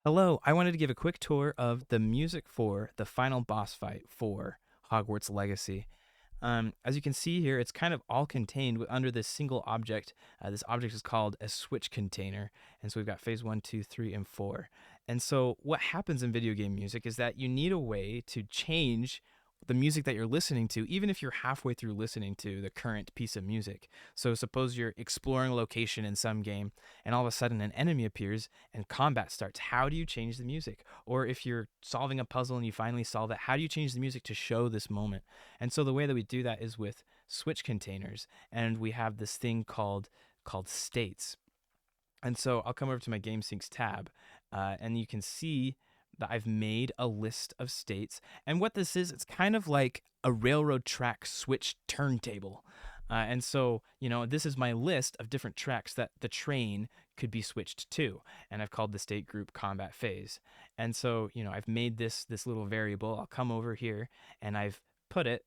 Hello, I wanted to give a quick tour of the music for the final boss fight for Hogwarts Legacy. As you can see here, it's kind of all contained under this single object. This object is called a switch container. And so we've got phase one, two, three, and four. And so what happens in video game music is that you need a way to change the music that you're listening to, even if you're halfway through listening to the current piece of music. So suppose you're exploring a location in some game and all of a sudden an enemy appears and combat starts. How do you change the music? Or if you're solving a puzzle and you finally solve it, how do you change the music to show this moment? And so the way that we do that is with switch containers, and we have this thing called states. And so I'll come over to my game syncs tab, and you can see that I've made a list of states. And what this is, it's kind of like a railroad track switch turntable. And so, this is my list of different tracks that the train could be switched to. And I've called the state group combat phase. And so, I've made this little variable. I'll come over here and I've put it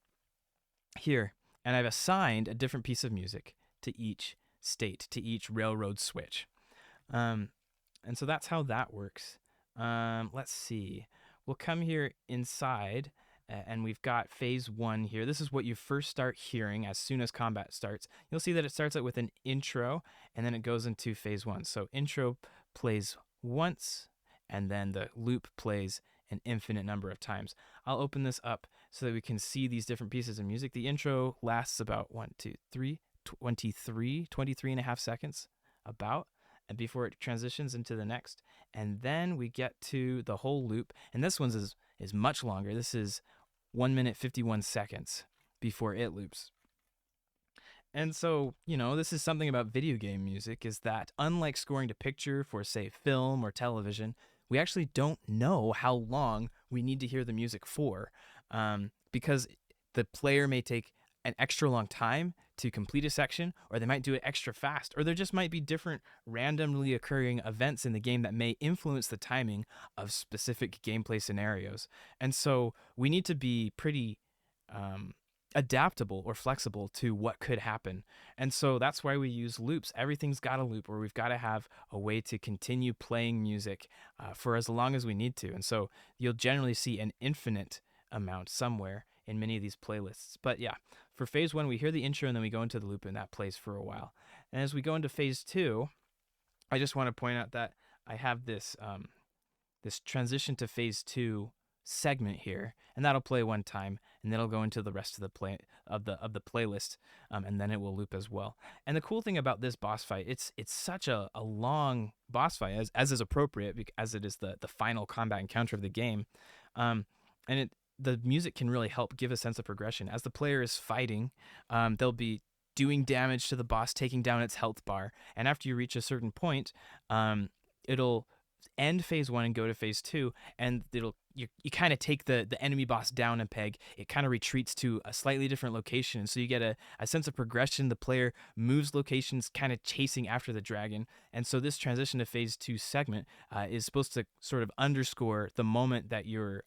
here. And I've assigned a different piece of music to each state, to each railroad switch. Um, and so that's how that works. Let's see. We'll come here inside, and we've got phase one here. This is what you first start hearing as soon as combat starts. You'll see that it starts out with an intro, and then it goes into phase one. So intro plays once, and then the loop plays an infinite number of times. I'll open this up so that we can see these different pieces of music. The intro lasts about 23 and a half seconds, about, and before it transitions into the next. And then we get to the whole loop, and this one's is much longer. This is 1 minute 51 seconds before it loops. And so, this is something about video game music, is that unlike scoring to picture for, say, film or television, we actually don't know how long we need to hear the music for, because the player may take an extra long time to complete a section, or they might do it extra fast, or there just might be different randomly occurring events in the game that may influence the timing of specific gameplay scenarios. And so we need to be pretty adaptable or flexible to what could happen. And so that's why we use loops. Everything's got a loop, or we've got to have a way to continue playing music for as long as we need to. And so you'll generally see an infinite amount somewhere in many of these playlists. But yeah, for phase one, we hear the intro and then we go into the loop, and that plays for a while. And as we go into phase two, I just want to point out that I have this this transition to phase two segment here, and that'll play one time, and then it'll go into the rest of the the playlist, and then it will loop as well. And the cool thing about this boss fight, it's such a long boss fight, as is appropriate, as it is the final combat encounter of the game, and the music can really help give a sense of progression. As the player is fighting, they'll be doing damage to the boss, taking down its health bar, and after you reach a certain point, it'll end phase one and go to phase two, and you kind of take the enemy boss down a peg. It kind of retreats to a slightly different location, and so you get a sense of progression. The player moves locations kind of chasing after the dragon, and so this transition to phase two segment is supposed to sort of underscore the moment that you're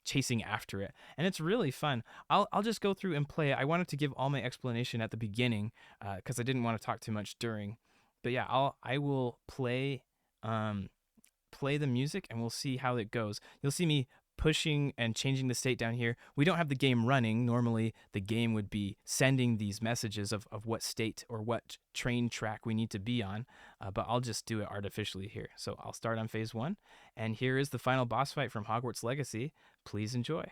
chasing after it, and it's really fun. I'll just go through and play it. I wanted to give all my explanation at the beginning because I didn't want to talk too much during, but yeah, I will play the music, and we'll see how it goes. You'll see me pushing and changing the state down here. We don't have the game running. Normally, the game would be sending these messages of what state or what train track we need to be on, but I'll just do it artificially here. So I'll start on phase one, and here is the final boss fight from Hogwarts Legacy. Please enjoy.